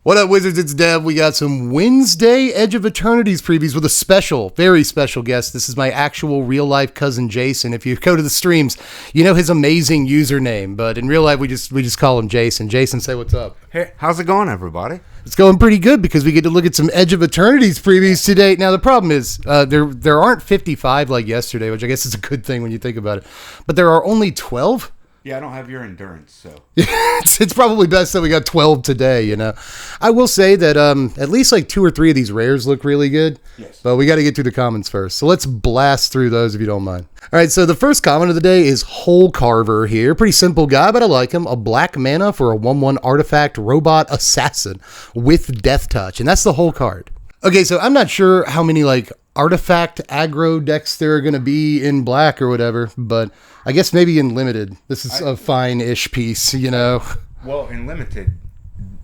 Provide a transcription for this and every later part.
What up, Wizards? It's Dev. We got some Wednesday Edge of Eternities previews with a special, very special guest. This is my actual real-life cousin, Jason. If you go to the streams, you know his amazing username, but in real life, we just call him Jason. Jason, say what's up. Hey, how's it going, everybody? It's going pretty good because we get to look at some Edge of Eternities previews today. Now, the problem is there aren't 55 like yesterday, which I guess is a good thing when you think about it, but there are only 12. Yeah, I don't have your endurance, so. it's probably best that we got 12 today, you know. I will say that at least like 2 or 3 of these rares look really good. Yes. But we got to get through the comments first. So let's blast through those if you don't mind. All right, so the first comment of the day is Whole Carver here. Pretty simple guy, but I like him. A black mana for a 1/1 artifact robot assassin with Death Touch. And that's the whole card. Okay, so I'm not sure how many like artifact aggro decks there are going to be in black or whatever, but I guess maybe in limited. This is a fine-ish piece, you know. Well, in limited,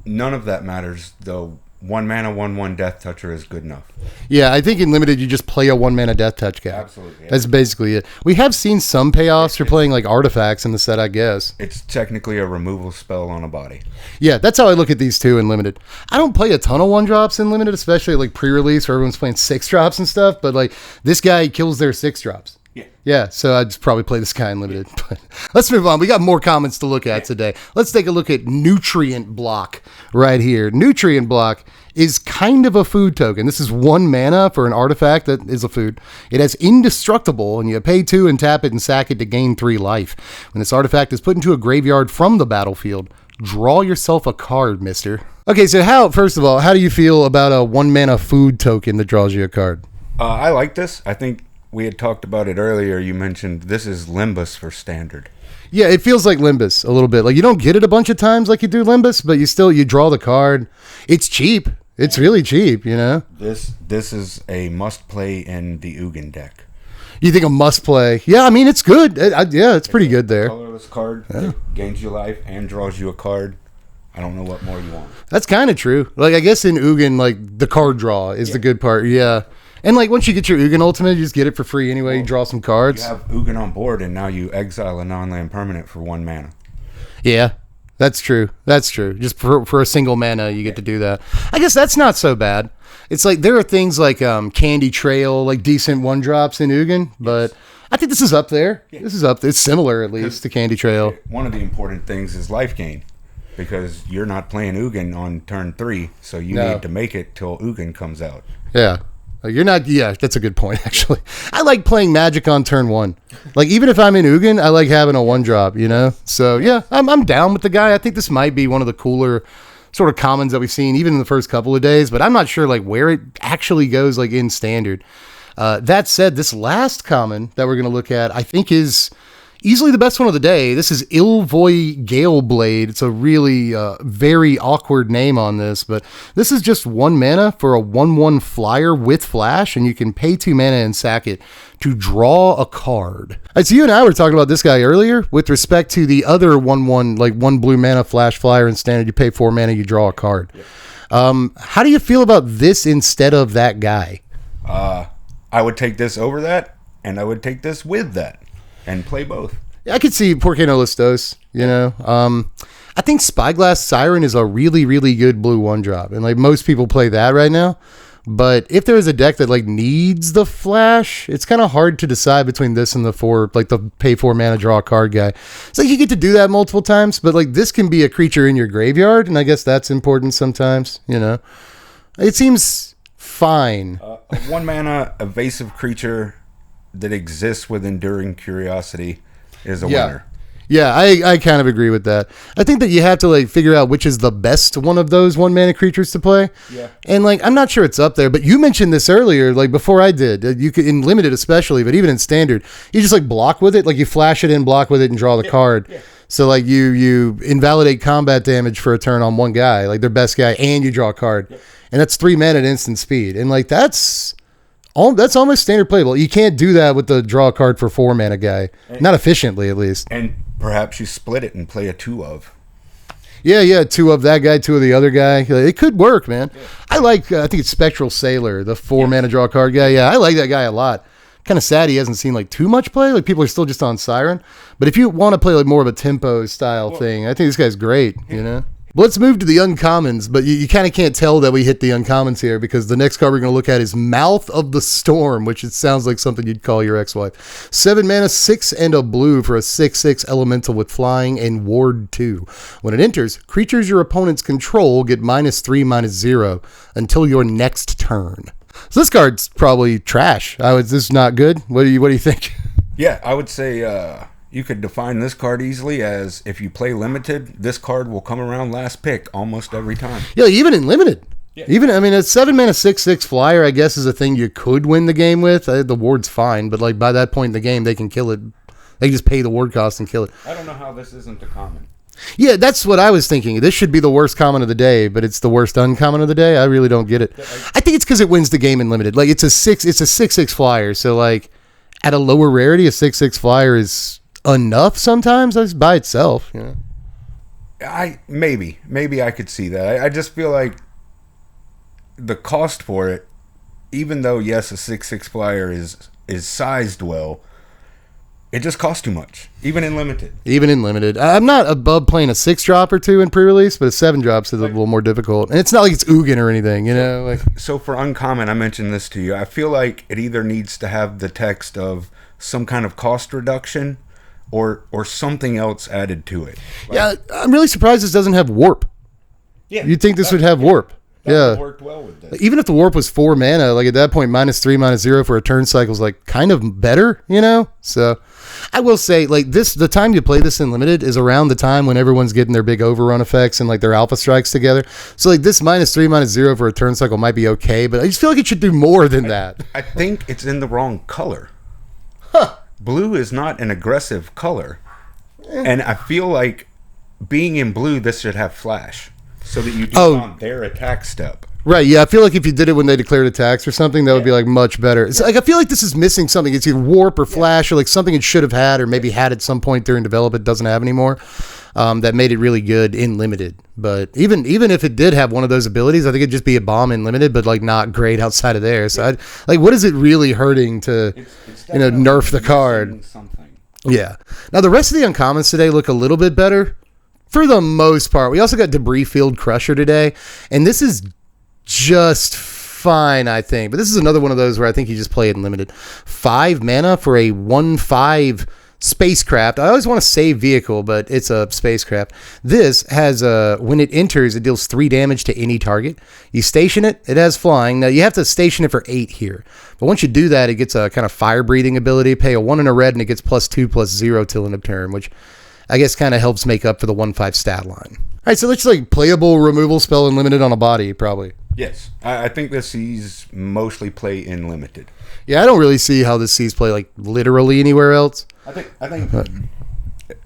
none of that matters, though. 1 mana, 1/1 Death Toucher is good enough. Yeah, I think in limited you just play a 1 mana Death Touch guy. Absolutely. Yeah. That's basically it. We have seen some payoffs for playing like artifacts in the set, I guess. It's technically a removal spell on a body. Yeah, that's how I look at these two in limited. I don't play a ton of 1-drops in limited, especially like pre-release where everyone's playing 6-drops and stuff, but like this guy kills their 6-drops. Yeah, so I'd probably play this guy in limited. But let's move on. We got more comments to look at today. Let's take a look at Nutrient Block right here. Nutrient Block is kind of a food token. This is 1 mana for an artifact that is a food. It has Indestructible, and you pay 2 and tap it and sack it to gain 3 life. When this artifact is put into a graveyard from the battlefield, draw yourself a card, mister. Okay, so first of all, how do you feel about a 1 mana food token that draws you a card? I like this. I think we had talked about it earlier. You mentioned this is Limbus for standard. Yeah, it feels like Limbus a little bit. Like you don't get it a bunch of times like you do Limbus, but you draw the card. It's cheap. It's really cheap, you know? This is a must-play in the Ugin deck. You think a must-play? Yeah, I mean, it's good. Yeah, it's pretty good there. Colorless card that gains you life and draws you a card. I don't know what more you want. That's kind of true. Like, I guess in Ugin, like, the card draw is the good part. Yeah. And, like, once you get your Ugin Ultimate, you just get it for free anyway. You draw some cards. You have Ugin on board, and now you exile a non-land permanent for 1 mana. Yeah, that's true. That's true. Just for a single mana, you get to do that. I guess that's not so bad. It's like there are things like Candy Trail, like decent 1-drops in Ugin, but I think this is up there. Yeah. This is up there. It's similar, at least, to Candy Trail. One of the important things is life gain, because you're not playing Ugin on turn 3, so you need to make it till Ugin comes out. Yeah. You're not, yeah, that's a good point, actually. I like playing Magic on turn 1. Like, even if I'm in Ugin, I like having a 1-drop, you know? So, yeah, I'm down with the guy. I think this might be one of the cooler sort of commons that we've seen, even in the first couple of days, but I'm not sure, like, where it actually goes, like, in standard. That said, this last common that we're going to look at, I think is easily the best one of the day. This is Ilvoy Galeblade. It's a really very awkward name on this, but this is just 1 mana for a 1/1 flyer with flash, and you can pay 2 mana and sack it to draw a card. All right, so you and I were talking about this guy earlier with respect to the other 1/1, like 1 blue mana flash flyer in standard. You pay 4 mana, you draw a card. Yeah. How do you feel about this instead of that guy? I would take this over that, and I would take this with that. And play both. Yeah, I could see Porque no Listos, you know. I think Spyglass Siren is a really, really good blue 1-drop. And like most people play that right now. But if there is a deck that like needs the flash, it's kind of hard to decide between this and the pay 4 mana draw a card guy. So you get to do that multiple times, but like this can be a creature in your graveyard, and I guess that's important sometimes, you know. It seems fine. A 1 mana evasive creature that exists with Enduring Curiosity is a winner. Yeah, I kind of agree with that. I think that you have to like figure out which is the best one of those 1 mana creatures to play. Yeah. And like I'm not sure it's up there, but you mentioned this earlier, like before I did. You could in limited especially, but even in standard, you just like block with it, like you flash it in, block with it, and draw the card. Yeah. So like you invalidate combat damage for a turn on one guy, like their best guy, and you draw a card. Yeah. And that's 3 mana at instant speed. And like that's almost standard playable. You can't do that with the draw a card for 4 mana guy. Not efficiently, at least. And perhaps you split it and play a 2 of. Yeah, 2 of that guy, 2 of the other guy. It could work, man. Yeah. I think it's Spectral Sailor, the 4 mana draw card guy. Yeah, I like that guy a lot. Kind of sad he hasn't seen like too much play. Like people are still just on Siren. But if you want to play like more of a tempo style thing, I think this guy's great, you know? Let's move to the uncommons, but you kind of can't tell that we hit the uncommons here because the next card we're going to look at is Mouth of the Storm, which it sounds like something you'd call your ex-wife. 7 mana, 6 and a blue for a 6/6 elemental with flying and ward 2. When it enters, creatures your opponents control get -3/-0 until your next turn. So this card's probably trash. This is not good. What do you think? Yeah, I would say you could define this card easily as if you play limited, this card will come around last pick almost every time. Yeah, even in limited. Yeah. A 7 mana 6/6 flyer, I guess, is a thing you could win the game with. The ward's fine, but like by that point in the game, they can kill it. They just pay the ward cost and kill it. I don't know how this isn't a common. Yeah, that's what I was thinking. This should be the worst common of the day, but it's the worst uncommon of the day. I really don't get it. I think it's because it wins the game in limited. Like it's a 6/6 flyer, so like at a lower rarity, a 6/6 flyer is enough sometimes by itself. You know? Maybe I could see that. I just feel like the cost for it, even though yes, a 6/6 flyer is sized well, it just costs too much, even in limited. I'm not above playing a 6-drop or 2 in pre-release, but a 7-drop is a little more difficult. And it's not like it's Ugin or anything, you know? So for uncommon, I mentioned this to you. I feel like it either needs to have the text of some kind of cost reduction or something else added to it. Yeah, I'm really surprised this doesn't have warp. Yeah, you'd think this would have warp. That worked well with this. Even if the warp was 4 mana, like at that point, -3/-0 for a turn cycle is like kind of better, you know? So I will say, like this, the time you play this in limited is around the time when everyone's getting their big overrun effects and like their alpha strikes together. So like this -3/-0 for a turn cycle might be okay, but I just feel like it should do more than that. I think it's in the wrong color. Huh. Blue is not an aggressive color. And I feel like being in blue, this should have flash. So that you do on their attack step. Right, yeah. I feel like if you did it when they declared attacks or something, that would be like much better. It's like I feel like this is missing something. It's either warp or flash or like something it should have had or maybe had at some point during development, doesn't have anymore. That made it really good in limited. But even if it did have one of those abilities, I think it'd just be a bomb in limited, but like not great outside of there. So what is it really hurting to nerf the card? Something. Yeah. Now the rest of the uncommons today look a little bit better. For the most part. We also got Debris Field Crusher today, and this is just fine, I think. But this is another one of those where I think you just play it in limited. 5 mana for a 1/5 spacecraft. I always want to say vehicle, but it's a spacecraft. This has when it enters, it deals 3 damage to any target. You station it, it has flying. Now you have to station it for 8 here. But once you do that, it gets a kind of fire breathing ability. Pay a 1 and a red, and it gets +2/+0 till end of turn, which I guess kind of helps make up for the 1/5 stat line. All right, so let's like playable removal spell and limited on a body, probably. Yes, I think this sees mostly play in limited. Yeah, I don't really see how this sees play like literally anywhere else. I think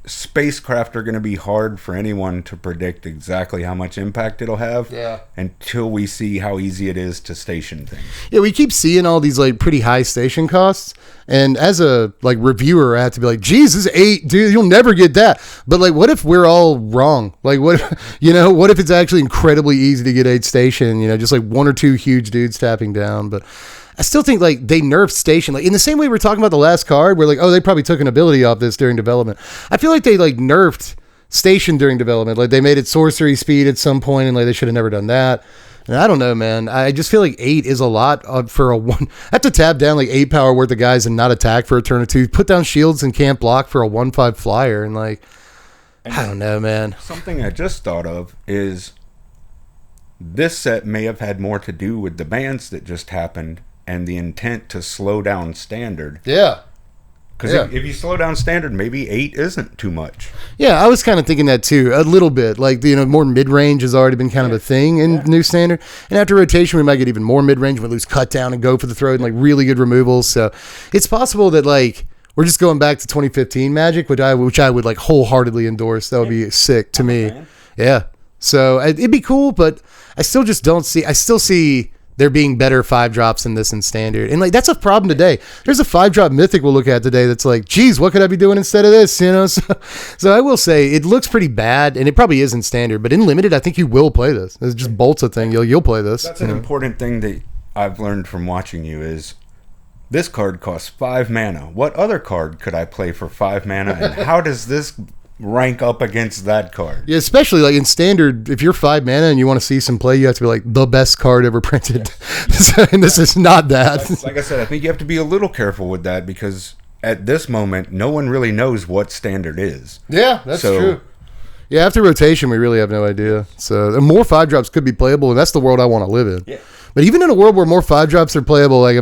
spacecraft are going to be hard for anyone to predict exactly how much impact it'll have until we see how easy it is to station things. Yeah, we keep seeing all these like pretty high station costs, and as a like reviewer I have to be like, geez, this is 8, dude, you'll never get that. But like what if we're all wrong? Like what if it's actually incredibly easy to get 8 station, just like 1 or 2 huge dudes tapping down. But I still think like they nerfed station, like in the same way we're talking about the last card where like, oh, they probably took an ability off this during development. I feel like they like nerfed station during development. Like they made it sorcery speed at some point, and like they should have never done that. And I don't know, man. I just feel like 8 is a lot for a 1. I have to tab down like 8 power worth of guys and not attack for a turn or 2. Put down shields and can't block for a 1/5 flyer, and like I don't know, man. Something I just thought of is this set may have had more to do with the bans that just happened and the intent to slow down standard. Yeah. Because if you slow down standard, maybe 8 isn't too much. Yeah, I was kind of thinking that too, a little bit. Like, more mid-range has already been kind of a thing in new standard. And after rotation, we might get even more mid-range. We lose cut down and go for the throat and like really good removals. So it's possible that like we're just going back to 2015 Magic, which I would like wholeheartedly endorse. That would be sick to me. Yeah. So it'd be cool, but I still just don't see. I still see there being better 5-drops than this in standard. And like that's a problem today. There's a 5-drop mythic we'll look at today that's like, geez, what could I be doing instead of this? So I will say it looks pretty bad, and it probably is in standard, but in limited, I think you will play this. It's just bolts a thing. You'll play this. That's an important thing that I've learned from watching you is this card costs 5 mana. What other card could I play for 5 mana, and how does this rank up against that card. Yeah, especially like in standard, if you're 5 mana and you want to see some play, you have to be like the best card ever printed. Yes. And this is not that. Like I said, I think you have to be a little careful with that because at this moment, no one really knows what standard is. Yeah, that's true. Yeah, after rotation, we really have no idea. So more 5-drops could be playable, and that's the world I want to live in. Yeah. But even in a world where more 5-drops are playable, like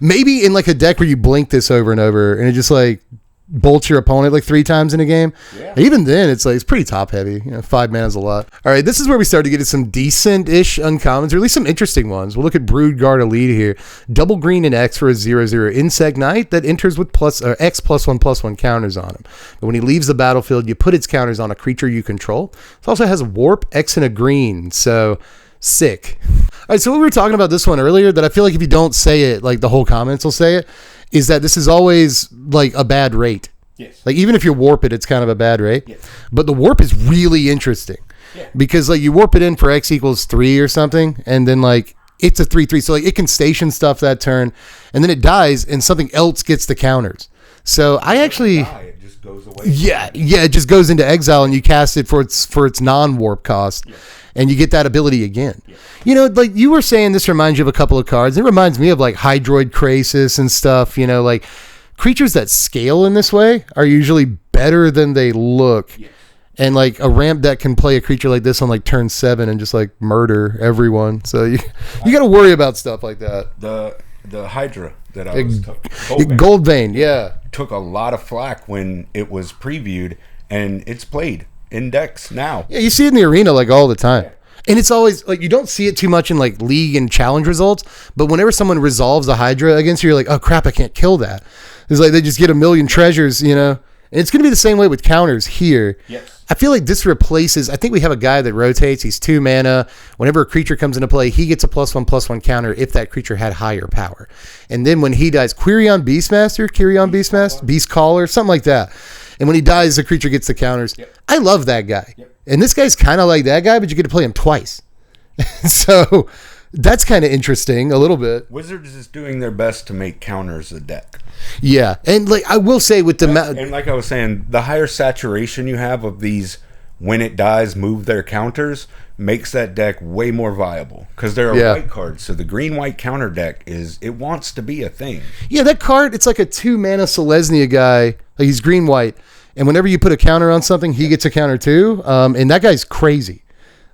maybe in like a deck where you blink this over and over, and it just like bolts your opponent like 3 times in a game. Yeah. Even then, it's pretty top heavy. 5 mana is a lot. All right, this is where we start to get to some decent-ish uncommons, or at least some interesting ones. We'll look at Broodguard Elite here. Double green and X for a 0/0 Insect Knight that enters with X +1/+1 counters on him. But when he leaves the battlefield, you put its counters on a creature you control. It also has a Warp, X, and a green. So sick. All right, so we were talking about this one earlier that I feel like if you don't say it, like the whole comments will say it, is that this is always like a bad rate. Yes. Like even if you warp it, it's kind of a bad rate. Yes. But the warp is really interesting. Yeah. Because like you warp it in for X equals 3 or something, and then like it's a 3/3. So like it can station stuff that turn, and then it dies, and something else gets the counters. So I actually. It just goes away. Yeah, it just goes into exile, and you cast it for its non-warp cost. Yeah. And you get that ability again. Yeah. Like you were saying, this reminds you of a couple of cards. It reminds me of like Hydroid Krasis and stuff. Like creatures that scale in this way are usually better than they look. Yes. And like a ramp deck can play a creature like this on like turn 7 and just like murder everyone. So you got to worry about stuff like that. The Hydra that I was Goldvein, yeah, took a lot of flack when it was previewed, and it's played in decks now. Yeah, you see it in the arena like all the time. Yeah. And it's always like you don't see it too much in like league and challenge results, but whenever someone resolves a Hydra against you, you're like, oh crap, I can't kill that. It's like they just get a million treasures, And it's going to be the same way with counters here. Yes. I feel like this replaces, I think we have a guy that rotates. He's 2 mana. Whenever a creature comes into play, he gets a +1/+1 counter if that creature had higher power. And then when he dies, Beast Collar, something like that. And when he dies, the creature gets the counters. Yep. I love that guy. Yep. And this guy's kind of like that guy, but you get to play him twice. So that's kind of interesting a little bit. Wizards is doing their best to make counters a deck. Yeah. And like I will say with the... and like I was saying, the higher saturation you have of these, when it dies, move their counters, makes that deck way more viable. Because they're a white card. So the green-white counter deck it wants to be a thing. Yeah, that card, it's like a 2 mana Selesnya guy. Like he's green-white. And whenever you put a counter on something, he gets a counter too. And that guy's crazy.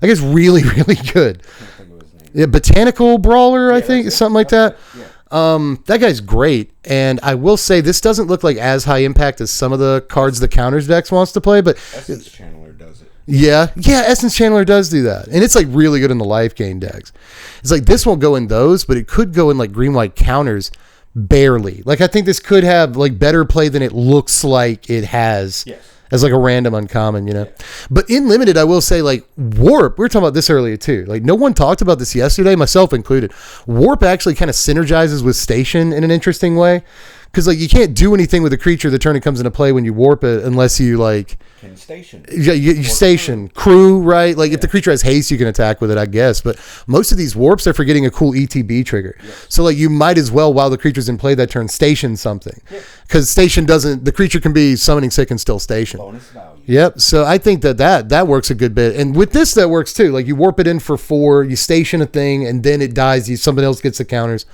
That guy's really, really good. I can't think of his name. Yeah, Botanical Brawler, I think, something like that. Yeah. That guy's great. And I will say, this doesn't look like as high impact as some of the cards the counters decks wants to play. But Essence Channeler does it. Yeah, Essence Channeler does do that. And it's like really good in the life gain decks. It's like this won't go in those, but it could go in like green-white counters. Barely. Like I think this could have like better play than it looks like it has. Yes. As like a random uncommon, Yeah. But in limited, I will say like Warp, we were talking about this earlier too. Like no one talked about this yesterday, myself included. Warp actually kind of synergizes with Station in an interesting way. Because like you can't do anything with a creature the turn it comes into play when you warp it unless you like can station. Yeah, you station crew, right? Like if the creature has haste, you can attack with it, I guess. But most of these warps are for getting a cool ETB trigger. Yeah. So like you might as well, while the creature's in play that turn, station something. Because station doesn't, the creature can be summoning sick and still station. Bonus value. Yep. So I think that works a good bit. And with this, that works too. Like you warp it in for 4, you station a thing, and then it dies. Somebody else gets the counters.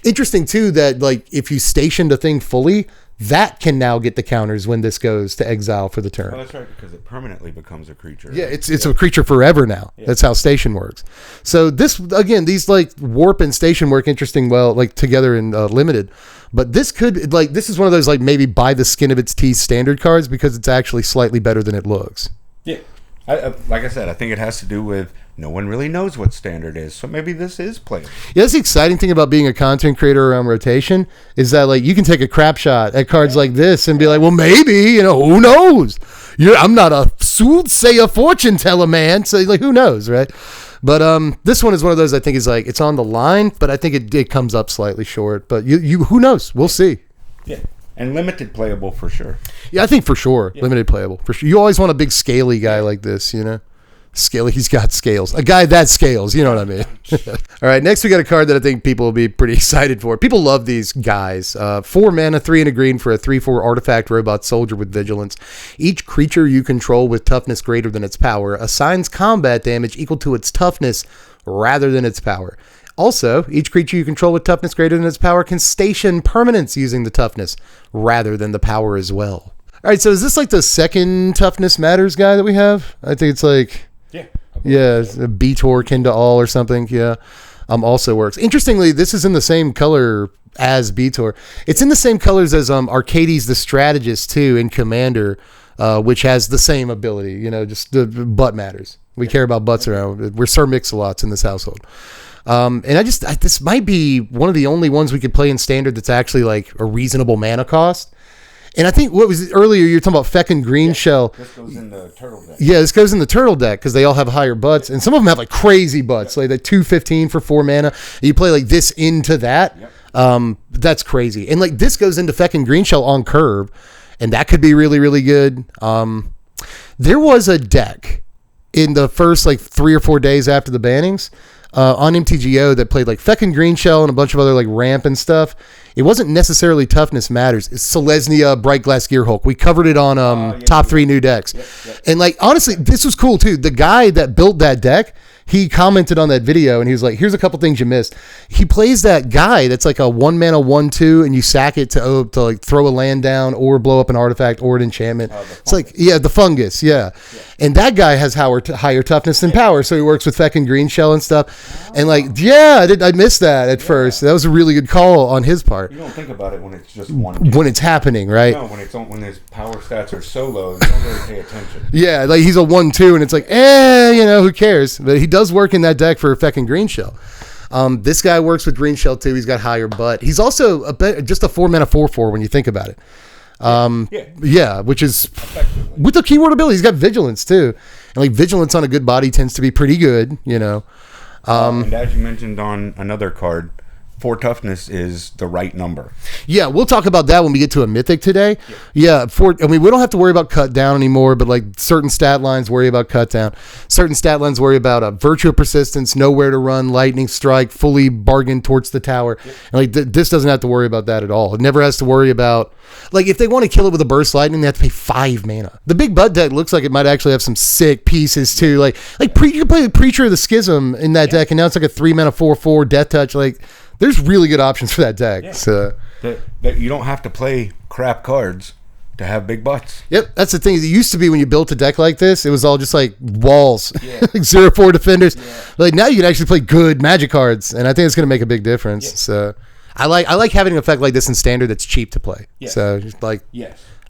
Interesting too that like if you stationed a thing fully, that can now get the counters when this goes to exile for the turn. Oh, that's right, because it permanently becomes a creature. Yeah, it's a creature forever now. Yeah. That's how station works. So this again, these like warp and station work interesting well like together in limited. But this could like this is one of those like maybe by the skin of its teeth standard cards because it's actually slightly better than it looks. Yeah. Like I said, I think it has to do with no one really knows what standard is, so maybe this is playable. Yeah, that's the exciting thing about being a content creator around rotation is that like you can take a crap shot at cards like this and be like, well, maybe who knows? I'm not a soothsayer, fortune teller, man. So like, who knows, right? But this one is one of those I think is like it's on the line, but I think it comes up slightly short. But you who knows? We'll see. Yeah. And limited playable for sure. Yeah, I think for sure. Yeah. Limited playable for sure. You always want a big scaly guy like this, He's got scales. A guy that scales, you know what I mean? All right, next we got a card that I think people will be pretty excited for. People love these guys. 4 mana, 3 and a green for a 3/4 artifact robot soldier with vigilance. Each creature you control with toughness greater than its power assigns combat damage equal to its toughness rather than its power. Also, each creature you control with toughness greater than its power can station permanents using the toughness rather than the power as well. All right, so is this like the second toughness matters guy that we have? I think it's like... Yeah, a Betor kin to all or something. Yeah, also works. Interestingly, this is in the same color as Betor. It's in the same colors as Arcades the Strategist too in Commander, which has the same ability. You know, just the butt matters. We care about butts around. We're Sir Mix-a-Lots in this household. And this might be one of the only ones we could play in Standard that's actually like a reasonable mana cost. And I think what was earlier, you were talking about feckin' green shell. This goes in the turtle deck. Yeah, this goes in the turtle deck because they all have higher butts. And some of them have like crazy butts, like 2/15 for 4 mana. And you play like this into that. Yep. That's crazy. And like this goes into feckin' green shell on curve. And that could be really, really good. There was a deck in the first like 3 or 4 days after the bannings on MTGO that played like feckin' green shell and a bunch of other like ramp and stuff. It wasn't necessarily toughness matters. It's Selesnya, Bright Glass Gearhulk. We covered it on top 3 new decks. Yep. And like, honestly, this was cool too. The guy that built that deck, he commented on that video and he was like, here's a couple things you missed. He plays that guy that's like a 1 mana 1/2 and you sack it to like throw a land down or blow up an artifact or an enchantment. It's like, the fungus. Yeah. And that guy has higher toughness than power. So he works with feckin' green shell and stuff. And like, I missed that at first. That was a really good call on his part. You don't think about it when it's just one. When it's happening, right? No, when his power stats are so low, you don't really pay attention. Yeah, like he's a 1/2 and it's like, who cares? But he does work in that deck for a feckin' green shell. This guy works with green shell too. He's got higher butt. He's also just a 4 mana 4/4 when you think about it. Which is with the keyword ability. He's got vigilance too, and like vigilance on a good body tends to be pretty good, you know. And as you mentioned on another card, 4 toughness is the right number. Yeah, we'll talk about that when we get to a mythic today. Yeah, we don't have to worry about cut down anymore, but like certain stat lines worry about cut down. Certain stat lines worry about virtue of persistence, nowhere to run, lightning strike, fully bargain towards the tower. Yep. And like this doesn't have to worry about that at all. It never has to worry about like if they want to kill it with a burst lightning, they have to pay 5 mana. The big butt deck looks like it might actually have some sick pieces too. Like you can play the Preacher of the Schism in that deck, and now it's like a 3 mana 4/4 death touch. Like there's really good options for that deck. Yeah. So that you don't have to play crap cards to have big butts. Yep, that's the thing. It used to be when you built a deck like this, it was all just like walls, like 0/4 defenders. Yeah. Like now you can actually play good Magic cards, and I think it's going to make a big difference. Yeah. So I like having an effect like this in Standard that's cheap to play. Yes. So just like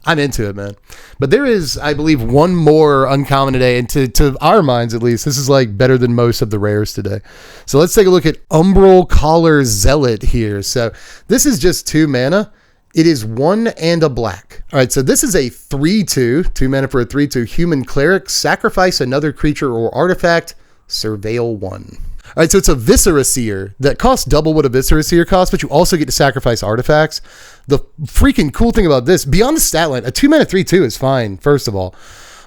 I'm into it, man. But there is, I believe, one more uncommon today, and to our minds at least, this is like better than most of the rares today. So let's take a look at Umbreal Collar Zealot here. So this is just 2 mana. It is 1 and a black. All right, so this is a 3/2, 2 mana for a 3/2 human cleric. Sacrifice another creature or artifact. Surveil 1. All right, so it's a Viscera Seer that costs double what a Viscera Seer costs, but you also get to sacrifice artifacts. The freaking cool thing about this, beyond the stat line, a 2 mana 3/2 is fine, first of all.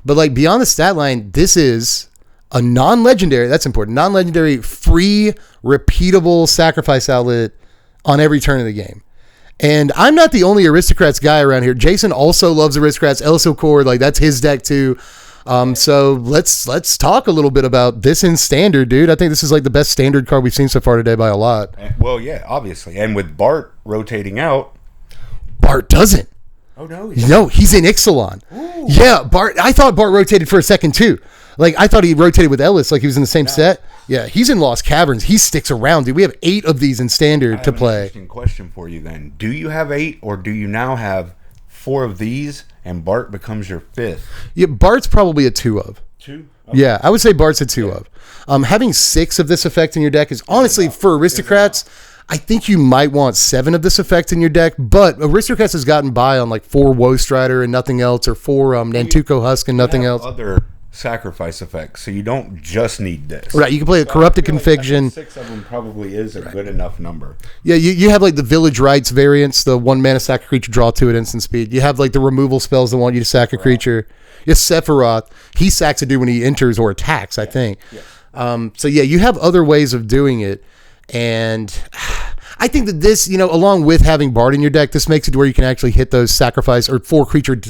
But like beyond the stat line, this is a non-legendary, that's important, non-legendary, free, repeatable sacrifice outlet on every turn of the game. And I'm not the only Aristocrats guy around here. Jason also loves Aristocrats. Ellis O'Cord, like that's his deck too. So let's talk a little bit about this in Standard, dude. I think this is like the best Standard card we've seen so far today by a lot. Well, yeah, obviously. And with Bart rotating out. Bart doesn't. Oh, no? No, he's in Ixalan. Ooh. Yeah, Bart. I thought Bart rotated for a second, too. Like, I thought he rotated with Ellis, like he was in the same set. Yeah, he's in Lost Caverns. He sticks around, dude. We have 8 of these in Standard to play. Interesting question for you then. Do you have 8, or do you now have 4 of these, and Bart becomes your 5th? Yeah, Bart's probably a 2 of. 2? Okay. Yeah, I would say Bart's a 2 of. Having 6 of this effect in your deck is honestly, for Aristocrats, I think you might want 7 of this effect in your deck, but Aristocrats has gotten by on like 4 Woe Strider and nothing else, or 4 Nantuko Husk and nothing else. Other sacrifice effects, so you don't just need this. Right, you can play a corrupted configuration. 6 of them probably is a good enough number. Yeah, you have like the Village Rites variants, the 1 mana sack a creature, draw 2 at instant speed. You have like the removal spells that want you to sack a creature. Yes, Sephiroth, he sacks a dude when he enters or attacks, I think. Yeah. So yeah, you have other ways of doing it, and I think that this, along with having Bard in your deck, this makes it where you can actually hit those sacrifice or four creatures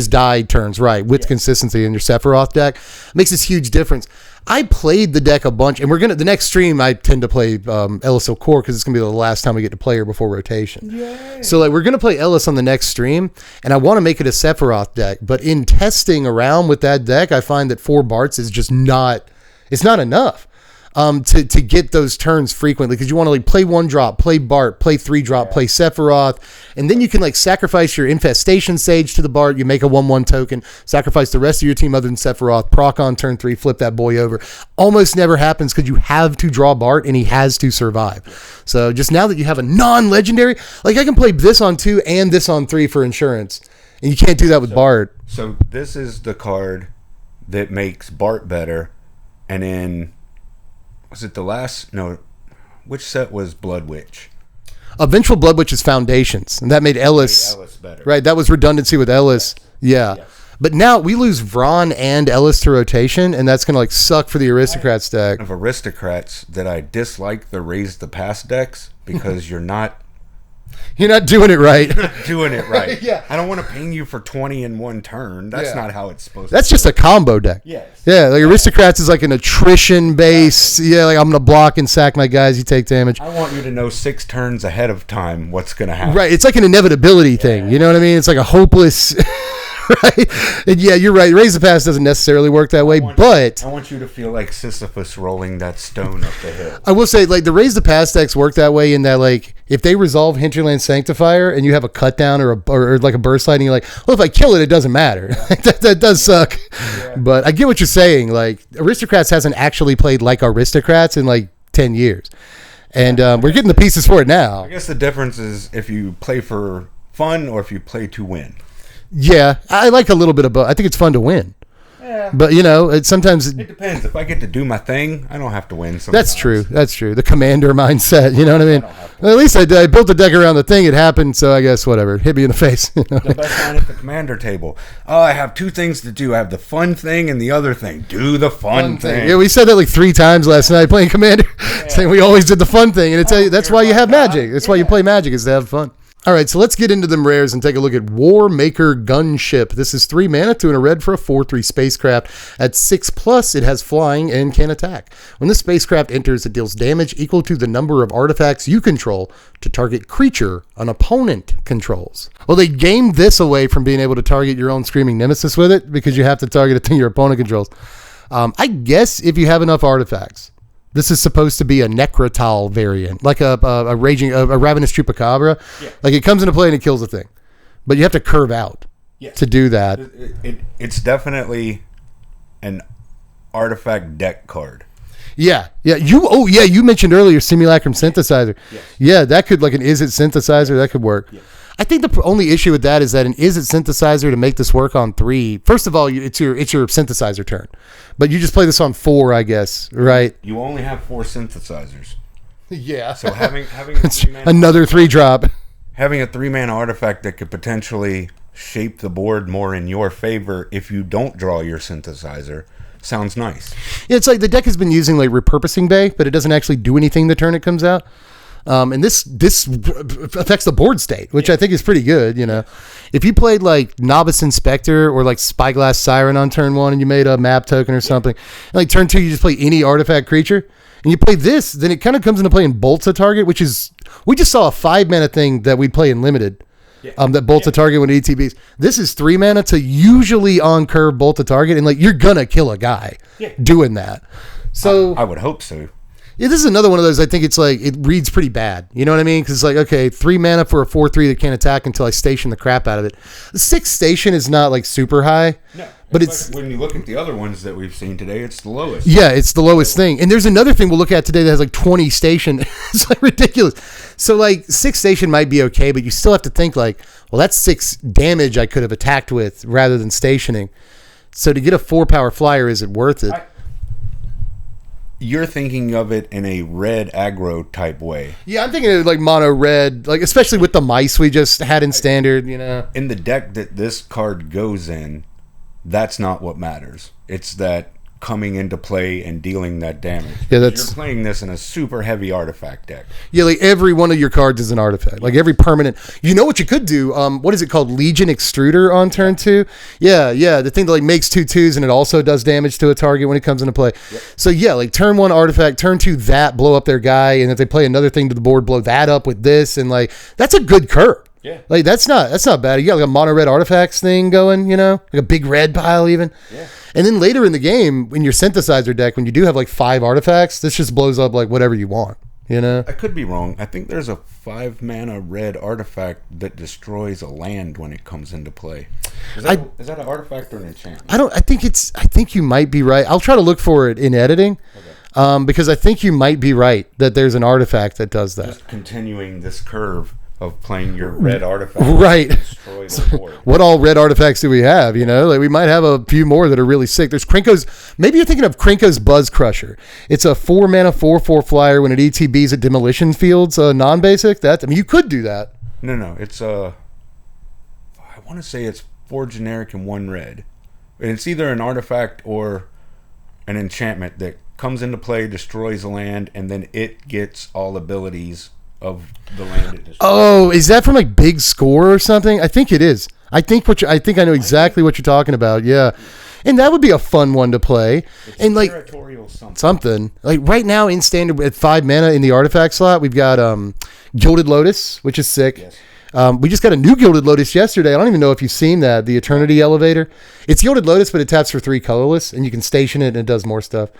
died turns, right, with consistency in your Sephiroth deck. Makes this huge difference. I played the deck a bunch, and the next stream I tend to play Ellis O'Core because it's gonna be the last time we get to play her before rotation. Yay. So like we're gonna play Ellis on the next stream, and I want to make it a Sephiroth deck, but in testing around with that deck, I find that 4 Barts is just not enough. To get those turns frequently, because you want to like play 1 drop, play Bart, play 3 drop, play Sephiroth, and then you can like sacrifice your Infestation Sage to the Bart. You make a 1/1 token, sacrifice the rest of your team other than Sephiroth, proc on turn 3, flip that boy over. Almost never happens because you have to draw Bart and he has to survive. So just now that you have a non-legendary, like I can play this on 2 and this on 3 for insurance, and you can't do that with Bart. So this is the card that makes Bart better, and then. Was it the last? No. Which set was Blood Witch? Vengeful Blood Witch is Foundations, and that made Ellis better. Right, that was redundancy with Ellis. Yes. Yeah. Yes. But now we lose Vron and Ellis to rotation, and that's going to like suck for the Aristocrats deck. Of Aristocrats that I dislike the Raise the Pass decks because you're not doing it right. You're not doing it right. Yeah. I don't want to ping you for 20 in 1 turn. That's not how it's supposed to be. That's just a combo deck. Yes. Yeah, like Aristocrats is like an attrition based. Yeah, like I'm going to block and sack my guys, you take damage. I want you to know 6 turns ahead of time what's going to happen. Right, it's like an inevitability thing. You know what I mean? It's like a hopeless... Right? And yeah, you're right. Raise the Pass doesn't necessarily work that way, but... I want you to feel like Sisyphus rolling that stone up the hill. I will say, like, the Raise the Pass decks work that way in that, like, if they resolve Hinterland Sanctifier and you have a cut down or like a burst light and you're like, well, if I kill it, it doesn't matter. Yeah. that does suck. Yeah. But I get what you're saying. Like, Aristocrats hasn't actually played like Aristocrats in, like, 10 years. And we're getting the pieces for it now. I guess the difference is if you play for fun or if you play to win. Yeah, I like a little bit of both. I think it's fun to win. Yeah. But, sometimes... It depends. If I get to do my thing, I don't have to win sometimes. That's true. That's true. The commander mindset, you know what I mean? Well, at least I built a deck around the thing. It happened, so I guess whatever. Hit me in the face. The best line at the commander table. Oh, I have 2 things to do. I have the fun thing and the other thing. Do the fun thing. Yeah, we said that like 3 times last night playing commander, saying we always did the fun thing. And that's why you have Magic. That's why you play Magic, is to have fun. All right, so let's get into them rares and take a look at War Maker Gunship. This is 3 mana, 2 and a red for a 4/3 spacecraft. At 6+, it has flying and can attack. When this spacecraft enters, it deals damage equal to the number of artifacts you control to target creature an opponent controls. Well, they gamed this away from being able to target your own Screaming Nemesis with it because you have to target a thing your opponent controls. I guess if you have enough artifacts. This is supposed to be a Necrotal variant, like a Ravenous Chupacabra. Yeah. Like it comes into play and it kills a thing. But you have to curve out to do that. It's definitely an artifact deck card. Yeah. You mentioned earlier Simulacrum Synthesizer. Yes. Yeah, that could, like an Is It Synthesizer, that could work. Yes. I think the only issue with that is that an Is It Synthesizer, to make this work on 3, first of all, it's your synthesizer turn. But you just play this on 4, I guess, right? You only have 4 synthesizers. Yeah. So having a another 3 drop. Having a 3-mana artifact that could potentially shape the board more in your favor if you don't draw your synthesizer sounds nice. Yeah, it's like the deck has been using like Repurposing Bay, but it doesn't actually do anything the turn it comes out. And this affects the board state, which I think is pretty good, If you played like Novice Inspector or like Spyglass Siren on turn 1 and you made a map token or something, and like turn 2 you just play any artifact creature, and you play this, then it kind of comes into play in Bolts a Target, which is, we just saw a 5-mana thing that we play in Limited, that Bolts a Target when ETBs. This is 3 mana to usually on curve Bolt a Target, and like you're gonna kill a guy doing that. So I would hope so. Yeah, this is another one of those. I think it's like it reads pretty bad. You know what I mean? Because it's like, okay, 3 mana for a 4/3 that can't attack until I station the crap out of it. The 6th station is not like super high. No, but it's like when you look at the other ones that we've seen today, it's the lowest. Yeah, it's the lowest thing. And there's another thing we'll look at today that has like 20 station. It's like ridiculous. So like 6th station might be okay, but you still have to think like, well, that's 6 damage I could have attacked with rather than stationing. So to get a 4-power flyer, is it worth it? You're thinking of it in a red aggro type way. Yeah, I'm thinking of like mono red, like especially with the mice we just had in standard, you know. In the deck that this card goes in, that's not what matters. It's that coming into play and dealing that damage. Yeah, that's you're playing this in a super heavy artifact deck. Yeah, like every one of your cards is an artifact. Like every permanent. You know what you could do? What is it called? Legion Extruder on turn 2. Yeah, the thing that like makes 2/2s and it also does damage to a target when it comes into play. Yep. So yeah, like turn 1 artifact, turn 2 that, blow up their guy, and if they play another thing to the board, blow that up with this, and like that's a good curve. Yeah. Like that's not bad. You got like a mono red artifacts thing going, you know, like a big red pile even. Yeah. And then later in the game, in your synthesizer deck, when you do have like 5 artifacts, this just blows up like whatever you want, you know? I could be wrong. I think there's a 5-mana red artifact that destroys a land when it comes into play. Is that an artifact or an enchantment? I think you might be right. I'll try to look for it in editing. Okay. Because I think you might be right that there's an artifact that does that. Just continuing this curve of playing your red artifact. Right. Destroy the board. What all red artifacts do we have? You know, like we might have a few more that are really sick. There's Krenko's. Maybe you're thinking of Krenko's Buzz Crusher. It's a 4-mana 4/4 flyer when it ETBs at demolition fields, non-basic. You could do that. No. It's I want to say it's 4 generic and 1 red. And it's either an artifact or an enchantment that comes into play, destroys a land, and then it gets all abilities of the land it destroys. Oh, is that from like Big Score or something? I think it is. I think I know exactly what you're talking about. Yeah. And that would be a fun one to play. It's and like territorial something. Like right now in standard at 5 mana in the artifact slot, we've got Gilded Lotus, which is sick. Yes. We just got a new Gilded Lotus yesterday. I don't even know if you've seen that, the Eternity Elevator. It's Gilded Lotus, but it taps for 3 colorless, and you can station it, and it does more stuff.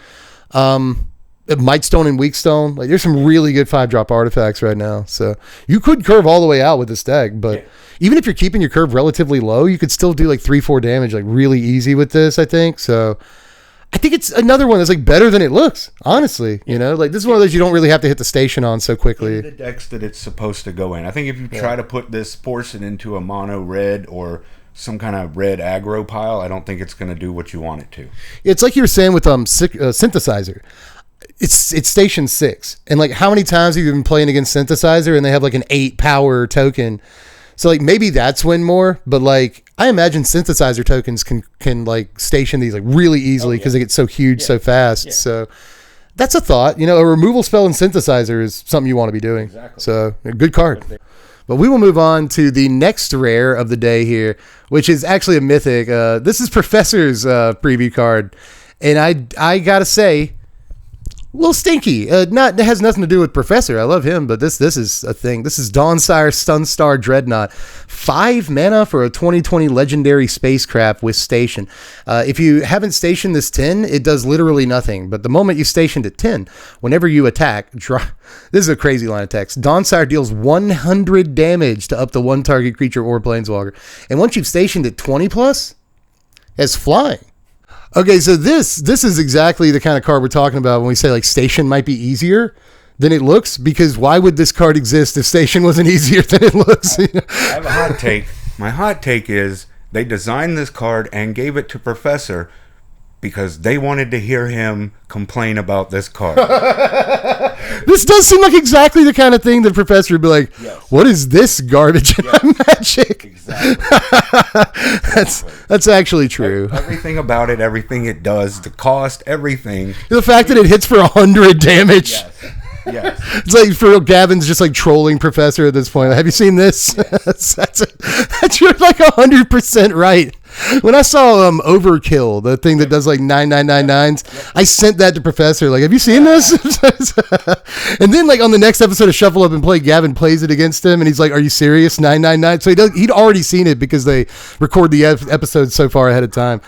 Mightstone and Weakstone. Like there's some really good 5-drop artifacts right now. So you could curve all the way out with this deck, but even if you're keeping your curve relatively low, you could still do like 3-4 damage like really easy with this, I think. So I think it's another one that's like better than it looks, honestly. You know, like this is one of those you don't really have to hit the station on so quickly. In the decks that it's supposed to go in. I think if you try to force it into a mono red or some kind of red aggro pile, I don't think it's going to do what you want it to. It's like you were saying with synthesizer. It's station 6, and like how many times have you been playing against synthesizer and they have like an 8-power token? So like maybe that's win more, but like I imagine synthesizer tokens can like station these like really easily because they get so huge so fast. Yeah. So that's a thought. You know, a removal spell in synthesizer is something you want to be doing. Exactly. So a good card. But we will move on to the next rare of the day here, which is actually a mythic. This is Professor's preview card, and I gotta say, a little stinky. It has nothing to do with Professor. I love him, but this is a thing. This is Dawnsire Sunstar Dreadnought. 5 mana for a 2020 legendary spacecraft with station. If you haven't stationed this 10, it does literally nothing. But the moment you stationed at 10, whenever you attack, this is a crazy line of text. Dawnsire deals 100 damage to up to 1 target creature or planeswalker. And once you've stationed at 20 plus, it's flying. Okay, so this is exactly the kind of card we're talking about when we say like station might be easier than it looks, because why would this card exist if station wasn't easier than it looks? I have a hot take. My hot take is they designed this card and gave it to Professor because they wanted to hear him complain about this card. This does seem like exactly the kind of thing that Professor would be like, yes. What is this garbage in Magic? Exactly. That's actually true. Everything about it, everything it does, the cost, everything. The fact that it hits for 100 damage. Yes. It's like for real, Gavin's just like trolling Professor at this point. Have you seen this? Yes. that's you're like 100% right. When I saw Overkill, the thing that does like 9999s, I sent that to Professor. Like, have you seen this? And then like on the next episode of Shuffle Up and Play, Gavin plays it against him, and he's like, "Are you serious? 999?" So he'd already seen it because they record the episodes so far ahead of time.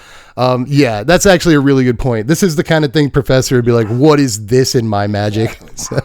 Yeah, that's actually a really good point. This is the kind of thing Professor would be like, what is this in my Magic? So,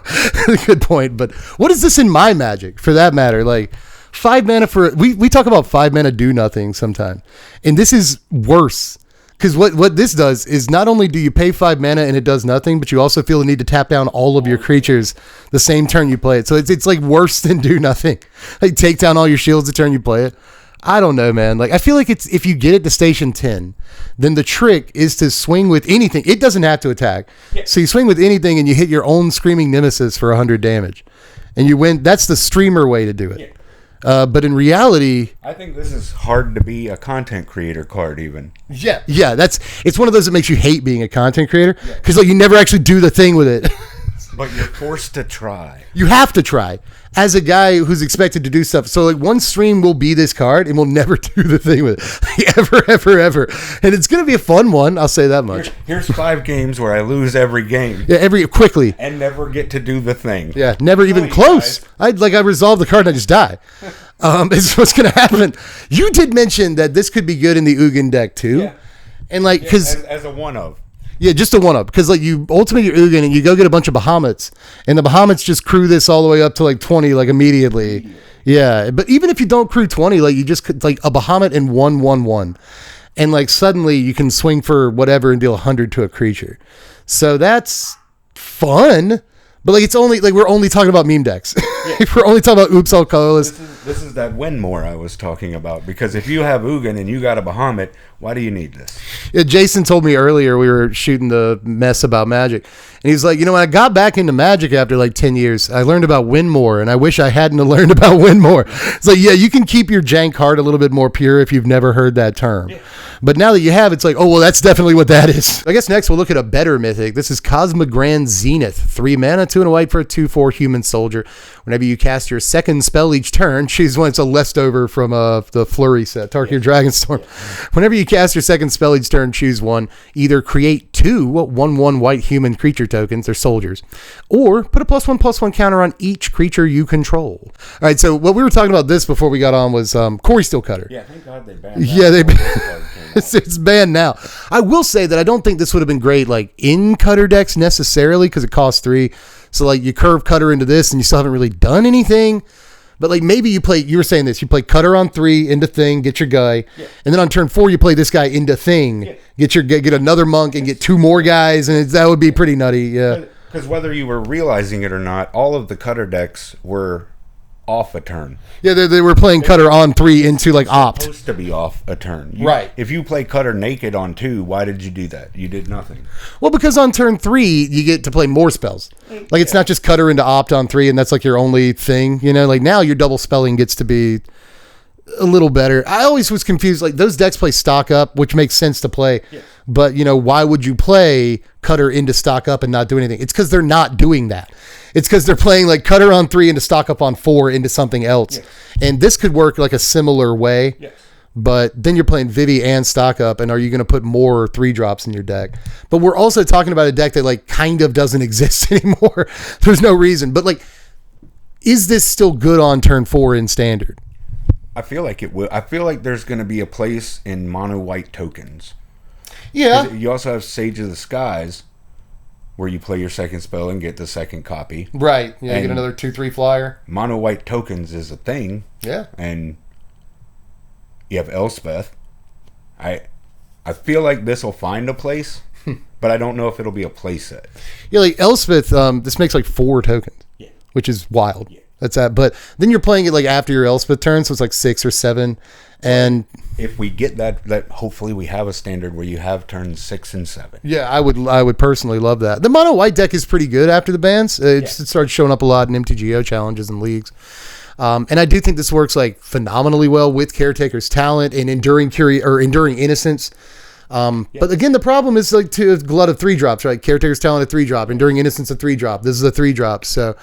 good point. But what is this in my Magic, for that matter? Like 5 mana for, we talk about 5 mana do nothing sometimes, and this is worse. Because what this does is not only do you pay 5 mana and it does nothing, but you also feel the need to tap down all of your creatures the same turn you play it. So it's like worse than do nothing. Like take down all your shields the turn you play it. I don't know, man. Like, I feel like it's if you get it to station 10, then the trick is to swing with anything. It doesn't have to attack. Yeah. So you swing with anything and you hit your own Screaming Nemesis for 100 damage. And you win. That's the streamer way to do it. Yeah. But in reality, I think this is hard to be a content creator card even. Yeah. Yeah, it's one of those that makes you hate being a content creator because like you never actually do the thing with it. But you're forced to try. You have to try as a guy who's expected to do stuff. So like one stream will be this card and we'll never do the thing with it. ever. And it's going to be a fun one. I'll say that much. Here's 5 games where I lose every game. Yeah, quickly. And never get to do the thing. Yeah, never even close. I resolve the card and I just die. It's what's going to happen. You did mention that this could be good in the Ugin deck too. Yeah. And like, because as a one of. Yeah, just a one-up. Because, like, you ultimate your Ugin and you go get a bunch of Bahamut's. And the Bahamut's just crew this all the way up to, like, 20, like, immediately. Yeah. But even if you don't crew 20, like, you just, like, a Bahamut and 1/1/1. And, like, suddenly you can swing for whatever and deal 100 to a creature. So that's fun. But, like, it's only, like, we're only talking about meme decks. Yeah. We're only talking about Oops All Colorless. This is that win more I was talking about. Because if you have Ugin and you got a Bahamut, why do you need this? Yeah, Jason told me earlier we were shooting the mess about Magic. And he's like, when I got back into Magic after like 10 years, I learned about win more. And I wish I hadn't learned about win more. It's like, yeah, you can keep your jank card a little bit more pure if you've never heard that term. Yeah. But now that you have, it's like, oh, well, that's definitely what that is. I guess next we'll look at a better mythic. This is Cosmog Grand Zenith. 3 mana, 2 and a white for a 2/4 human soldier. Whenever you cast your second spell each turn, choose one. It's a leftover from the Flurry set, Tarkir Dragonstorm. Whenever you cast your second spell each turn, choose one. Either create 2 1/1 white human creature tokens, they're soldiers, or put a +1/+1 counter on each creature you control. All right, so what we were talking about this before we got on was Corey Steelcutter. Yeah, thank God they banned that. Yeah, it's banned now. I will say that I don't think this would have been great like in cutter decks necessarily because it costs 3. So like you curve cutter into this and you still haven't really done anything. But like maybe you were saying this, you play cutter on 3 into thing, get your guy, and then on turn 4 you play this guy into thing, get another monk and get 2 more guys, and that would be pretty nutty. Yeah. Because whether you were realizing it or not, all of the cutter decks were off a turn. Yeah, they were playing cutter on 3 into like opt. Supposed to be off a turn. Right. If you play cutter naked on 2, why did you do that? You did nothing. Well, because on turn 3 you get to play more spells. Like it's not just cutter into opt on 3 and that's like your only thing. Like now your double spelling gets to be a little better. I always was confused. Like those decks play stock up, which makes sense to play. Yeah. But why would you play cutter into stock up and not do anything? It's because they're not doing that. It's because they're playing like cutter on 3 into stock up on 4 into something else. Yes. And this could work like a similar way. Yes. But then you're playing Vivi and stock up, and are you going to put more 3-drops in your deck? But we're also talking about a deck that like kind of doesn't exist anymore. There's no reason. But like, is this still good on turn 4 in standard? I feel like it will. I feel like there's going to be a place in mono white tokens. Yeah. You also have Sage of the Skies, where you play your second spell and get the second copy. Right. Yeah, you get another 2/3 flyer. Mono white tokens is a thing. Yeah. And you have Elspeth. I feel like this will find a place, but I don't know if it'll be a play set. Yeah, like Elspeth, this makes like 4 tokens. Yeah. Which is wild. Yeah. That's that. But then you're playing it like after your Elspeth turn, so it's like 6 or 7. And if we get that hopefully we have a standard where you have turns 6 and 7. Yeah, I would personally love that. The mono white deck is pretty good after the bans. It started showing up a lot in MTGO challenges and leagues. And I do think this works like phenomenally well with Caretaker's Talent and Enduring Innocence. But again, the problem is like to a glut of 3-drops, right? Caretaker's Talent a 3-drop, Enduring Innocence a 3-drop. This is a 3-drop, so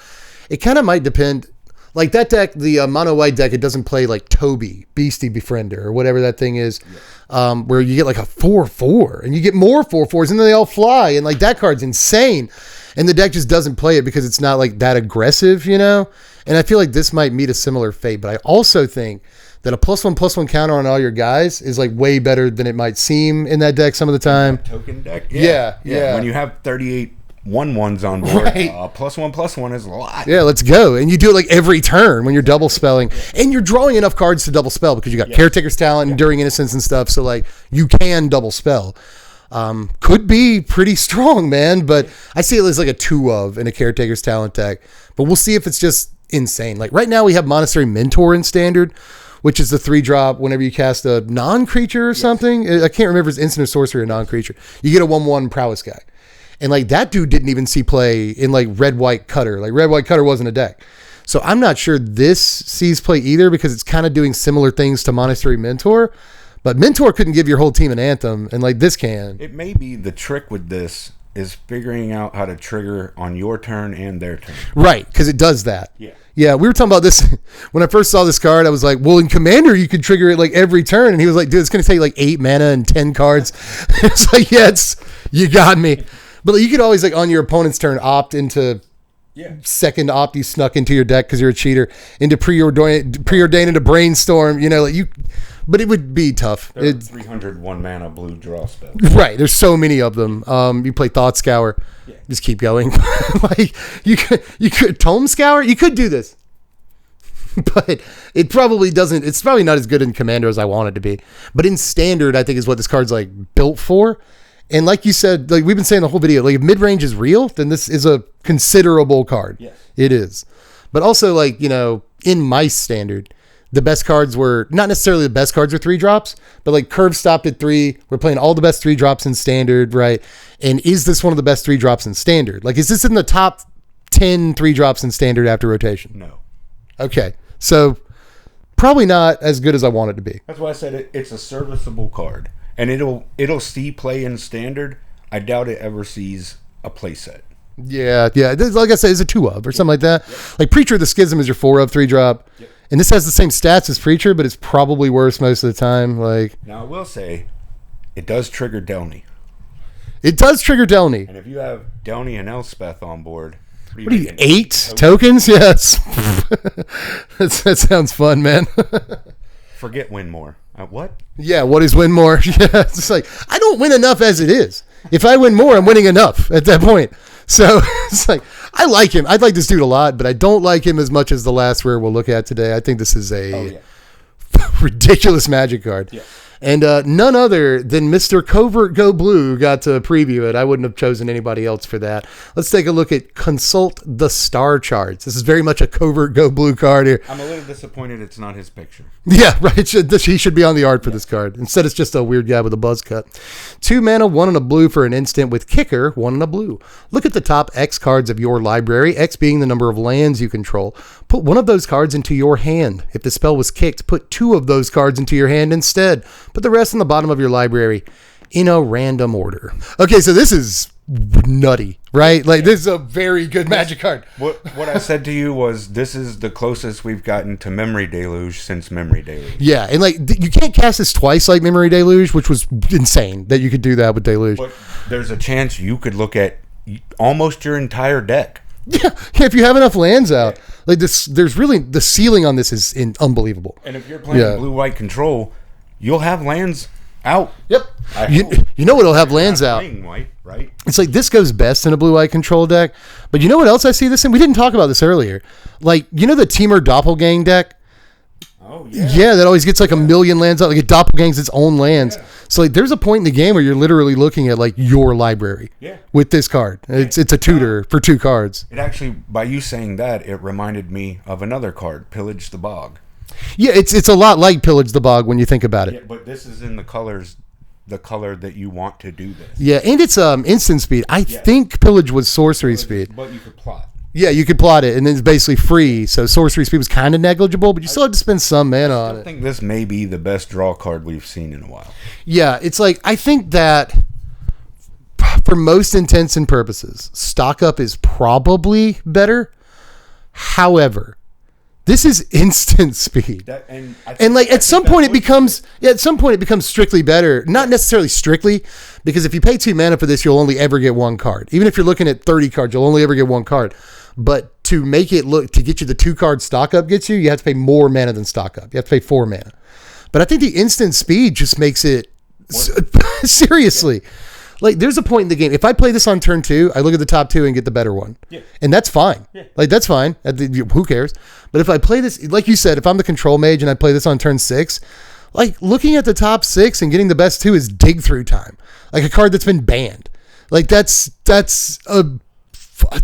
it kind of might depend. Like that deck, the mono white deck, it doesn't play like Toby, Beastie Befriender, or whatever that thing is, where you get like a 4/4 and you get more 4/4s and then they all fly. And like that card's insane. And the deck just doesn't play it because it's not like that aggressive, And I feel like this might meet a similar fate. But I also think that a +1/+1 counter on all your guys is like way better than it might seem in that deck some of the time. Token deck. Yeah. When you have 38 1/1s on board, right. +1/+1 is a lot. Yeah, let's go. And you do it like every turn when you're double spelling, and you're drawing enough cards to double spell because you got Caretaker's Talent, Enduring Innocence and stuff. So like you can double spell. Could be pretty strong, man. But I see it as like a 2 of in a Caretaker's Talent deck. But we'll see if it's just insane. Like right now we have Monastery Mentor in standard, which is the 3-drop whenever you cast a non-creature or something. I can't remember if it's instant or sorcery or non-creature. You get a 1/1 prowess guy. And like that dude didn't even see play in like red-white cutter. Like red-white cutter wasn't a deck. So I'm not sure this sees play either because it's kind of doing similar things to Monastery Mentor. But Mentor couldn't give your whole team an Anthem, and like this can. It may be the trick with this is figuring out how to trigger on your turn and their turn. Right, because it does that. Yeah. Yeah, we were talking about this when I first saw this card. I was like, well, in Commander, you could trigger it like every turn. And he was like, dude, it's going to take like 8 mana and 10 cards. It's like, yeah, you got me. But like, you could always, like, on your opponent's turn, opt into second opt you snuck into your deck because you're a cheater, into preordained into Brainstorm, you know, like you. But it would be tough. There are 301 mana blue draw spells. Right. There's so many of them. You play Thought Scour. Yeah. Just keep going. Like you could Tome Scour. You could do this. But it probably doesn't. It's probably not as good in Commander as I want it to be. But in Standard, I think is what this card's like built for. And like you said, like we've been saying the whole video, like if mid-range is real, then this is a considerable card. Yes. It is. But also, like, you know, in my Standard, the best cards were not necessarily the best cards were 3-drops, but like Curve stopped at 3. We're playing all the best 3-drops in Standard, right? And is this one of the best 3-drops in Standard? Like, is this in the top 10 3-drops in Standard after rotation? No. Okay. So probably not as good as I want it to be. That's why I said it's a serviceable card. And it'll see play in Standard. I doubt it ever sees a play set. Yeah. Like I said, it's a 2-of or something like that. Yep. Like Preacher of the Schism is your 4-of 3-drop. Yep. And this has the same stats as Preacher, but it's probably worse most of the time. Like, now, I will say, it does trigger Delny. It does trigger Delny. And if you have Delny and Elspeth on board... What are you, 8 tokens? Yes. That sounds fun, man. Forget win more. What? Yeah, what is win more? Yeah, it's like, I don't win enough as it is. If I win more, I'm winning enough at that point. So it's like, I like him. I like this dude a lot, but I don't like him as much as the last rare we'll look at today. I think this is a ridiculous Magic card. Yeah. And none other than Mr. Covert Go Blue got to preview it. I wouldn't have chosen anybody else for that. Let's take a look at Consult the Star Charts. This is very much a Covert Go Blue card here. I'm a little disappointed it's not his picture. Yeah, right. He should be on the art for this card. Instead, it's just a weird guy with a buzz cut. 2 mana, 1 and a blue for an instant with Kicker, 1 and a blue. Look at the top X cards of your library, X being the number of lands you control. Put one of those cards into your hand. If the spell was kicked, put 2 of those cards into your hand instead. Put the rest in the bottom of your library in a random order. Okay, so this is nutty, right? Like, this is a very good Magic card. What I said to you was this is the closest we've gotten to Memory Deluge since Memory Deluge. Yeah, and like you can't cast this twice like Memory Deluge, which was insane that you could do that with Deluge. But there's a chance you could look at almost your entire deck. Yeah, if you have enough lands out. Like this, there's really, the ceiling on this is unbelievable. And if you're playing blue-white control, you'll have lands out. Yep. You know what'll have lands out. White, right? It's like this goes best in a blue-white control deck. But you know what else I see this in? We didn't talk about this earlier. Like, you know the Teamer Doppelgang deck? Oh, yeah. Yeah, that always gets like a million lands out. Like it doppelgangs its own lands. Yeah. So like there's a point in the game where you're literally looking at like your library with this card. It's a tutor for 2 cards. It actually, by you saying that, it reminded me of another card, Pillage the Bog. Yeah, it's a lot like Pillage the Bog when you think about it. Yeah, but this is in the color that you want to do this. Yeah, and it's instant speed. I think Pillage was sorcery speed. But you could plot. Yeah, you could plot it, and then it's basically free. So sorcery speed was kind of negligible, but you still had to spend some mana on it. I think this may be the best draw card we've seen in a while. Yeah, it's like, I think that for most intents and purposes, stock up is probably better. However, this is instant speed. And like at some point it becomes strictly better. Not necessarily strictly, because if you pay 2 mana for this, you'll only ever get 1 card. Even if you're looking at 30 cards, you'll only ever get 1 card. But to make it to get you the 2 card stock up you have to pay more mana than stock up. You have to pay 4 mana. But I think the instant speed just makes it seriously. Yeah. Like, there's a point in the game. If I play this on turn 2, I look at the top 2 and get the better one. Yeah. And that's fine. Yeah. Like, that's fine. Who cares? But if I play this, like you said, if I'm the control mage and I play this on turn 6, like, looking at the top 6 and getting the best 2 is dig through time. Like, a card that's been banned. Like, it's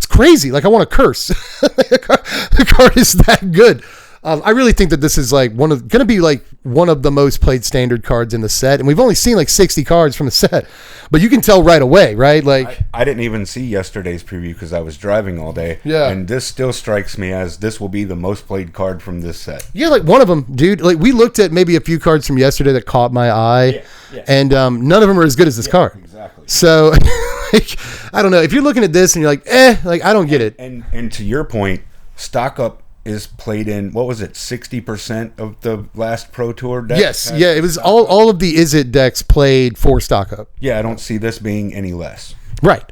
crazy. Like, I want to curse. The card is that good. I really think that this is like going to be like one of the most played standard cards in the set, and we've only seen like 60 cards from the set, but you can tell right away, right? Like I didn't even see yesterday's preview because I was driving all day. Yeah, and this still strikes me as this will be the most played card from this set. Yeah, like one of them, dude. Like we looked at maybe a few cards from yesterday that caught my eye, and none of them are as good as this card. Exactly. So, like, I don't know if you're looking at this and you're like, like I don't get it. And to your point, stock up is played in, what was it, 60% of the last Pro Tour deck? Yes, yeah, it was all of the Is It decks played for stock up. Yeah, I don't see this being any less. Right.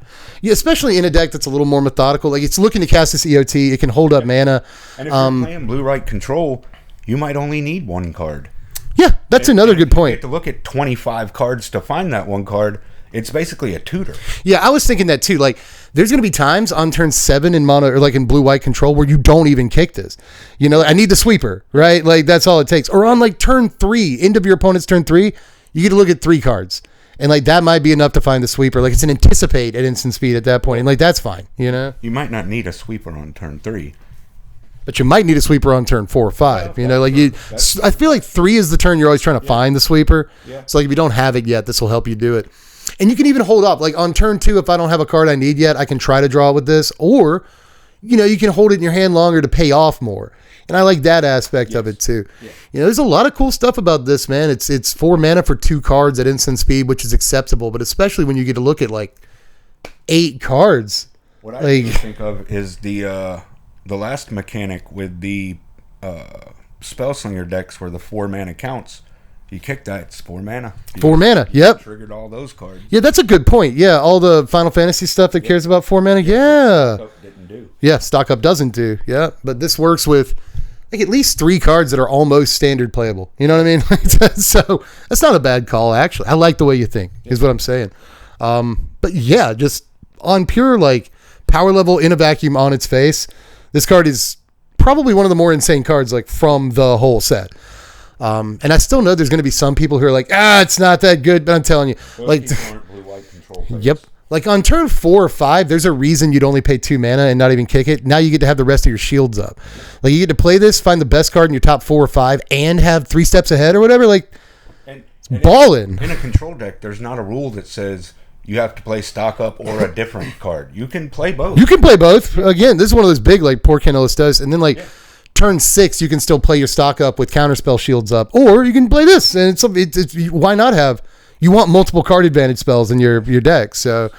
Yeah, especially in a deck that's a little more methodical. Like it's looking to cast this EOT, it can hold up mana. And if you're playing blue-white control, you might only need one card. Yeah, that's another good point. You have to look at 25 cards to find that one card. It's basically a tutor. Yeah, I was thinking that too. Like, there's going to be times on turn 7 in mono or like in blue-white control where you don't even kick this. You know, I need the sweeper, right? Like, that's all it takes. Or on like turn 3, end of your opponent's turn 3, you get to look at 3 cards. And like, that might be enough to find the sweeper. Like, it's an anticipate at instant speed at that point. And like, that's fine, you know? You might not need a sweeper on turn 3. But you might need a sweeper on turn 4 or 5. You know, like I feel like 3 is the turn you're always trying to find the sweeper. Yeah. So like, if you don't have it yet, this will help you do it. And you can even hold up. Like on turn 2, if I don't have a card I need yet, I can try to draw with this. Or, you know, you can hold it in your hand longer to pay off more. And I like that aspect of it too. Yeah. You know, there's a lot of cool stuff about this, man. It's 4 mana for 2 cards at instant speed, which is acceptable. But especially when you get to look at like 8 cards. What I really think of is the last mechanic with the Spellslinger decks where the 4 mana counts. You kick that, it's 4 mana. 4 mana, yep. Triggered all those cards. Yeah, that's a good point. Yeah, all the Final Fantasy stuff that cares about 4 mana. Yeah. Stock Up didn't do. Yeah, stock up doesn't do. Yeah, but this works with like at least 3 cards that are almost standard playable. You know what I mean? So that's not a bad call, actually. I like the way you think, is what I'm saying. But yeah, just on pure like power level in a vacuum on its face, this card is probably one of the more insane cards like from the whole set. And I still know there's going to be some people who are like, it's not that good, but I'm telling you, like, yep. Like on turn 4 or 5, there's a reason you'd only pay 2 mana and not even kick it. Now you get to have the rest of your shields up. Like you get to play this, find the best card in your top 4 or 5, and have 3 steps ahead or whatever. Like, and ballin'. In a control deck, there's not a rule that says you have to play stock up or a different card. You can play both. You can play both. Again, this is one of those big, like, poor Canellis does. And then, like, turn 6, you can still play your stock up with counterspell shields up, or you can play this. And it's why not have? You want multiple card advantage spells in your deck. So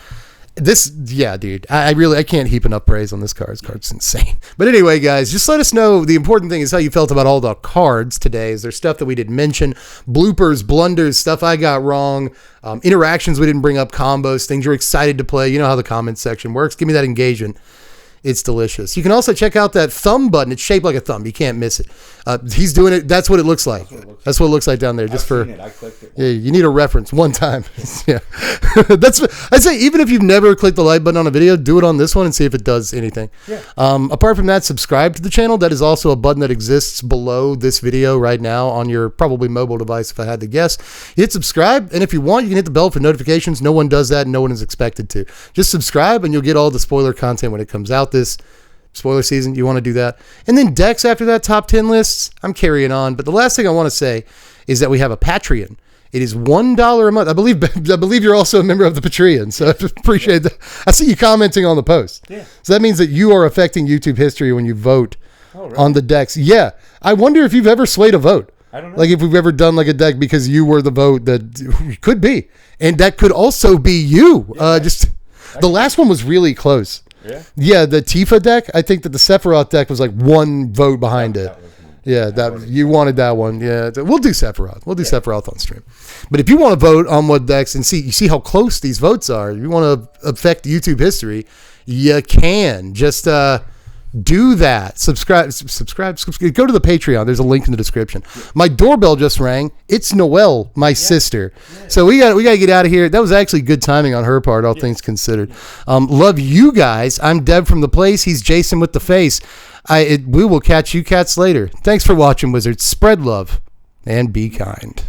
this, yeah, dude, I can't heap enough praise on this card. This card's insane. But anyway, guys, just let us know. The important thing is how you felt about all the cards today. Is there stuff that we didn't mention? Bloopers, blunders, stuff I got wrong, interactions we didn't bring up, combos, things you're excited to play. You know how the comments section works. Give me that engagement. It's delicious. You can also check out that thumb button. It's shaped like a thumb. You can't miss it. He's doing it. That's what it looks like. That's what it looks like down there. Just for, I clicked it. Yeah, you need a reference one time. Yeah, that's. I'd say even if you've never clicked the like button on a video, do it on this one and see if it does anything. Yeah. Apart from that, subscribe to the channel. That is also a button that exists below this video right now on your probably mobile device. If I had to guess, hit subscribe, and if you want, you can hit the bell for notifications. No one does that, and no one is expected to. Just subscribe, and you'll get all the spoiler content when it comes out this spoiler season. You want to do that. And then decks after that, top 10 lists. I'm carrying on. But the last thing I want to say is that we have a Patreon. It is $1 a month. I believe you're also a member of the Patreon. So I appreciate that. I see you commenting on the post. Yeah. So that means that you are affecting YouTube history when you vote on the decks. Yeah. I wonder if you've ever swayed a vote. I don't know. Like if we've ever done like a deck because you were the vote that could be. And that could also be you. Yeah, the last one was really close. Yeah, the Tifa deck. I think that the Sephiroth deck was like 1 vote behind it. That you wanted that one. Yeah, we'll do Sephiroth. We'll do Sephiroth on stream. But if you want to vote on what decks and see how close these votes are, if you want to affect YouTube history, you can just do that. Subscribe. Go to the Patreon. There's a link in the description. My doorbell just rang. It's Noelle, my sister. So we got to get out of here. That was actually good timing on her part, all things considered. Love you guys. I'm Deb from the place. He's Jason with the face. We will catch you cats later. Thanks for watching, Wizards. Spread love and be kind.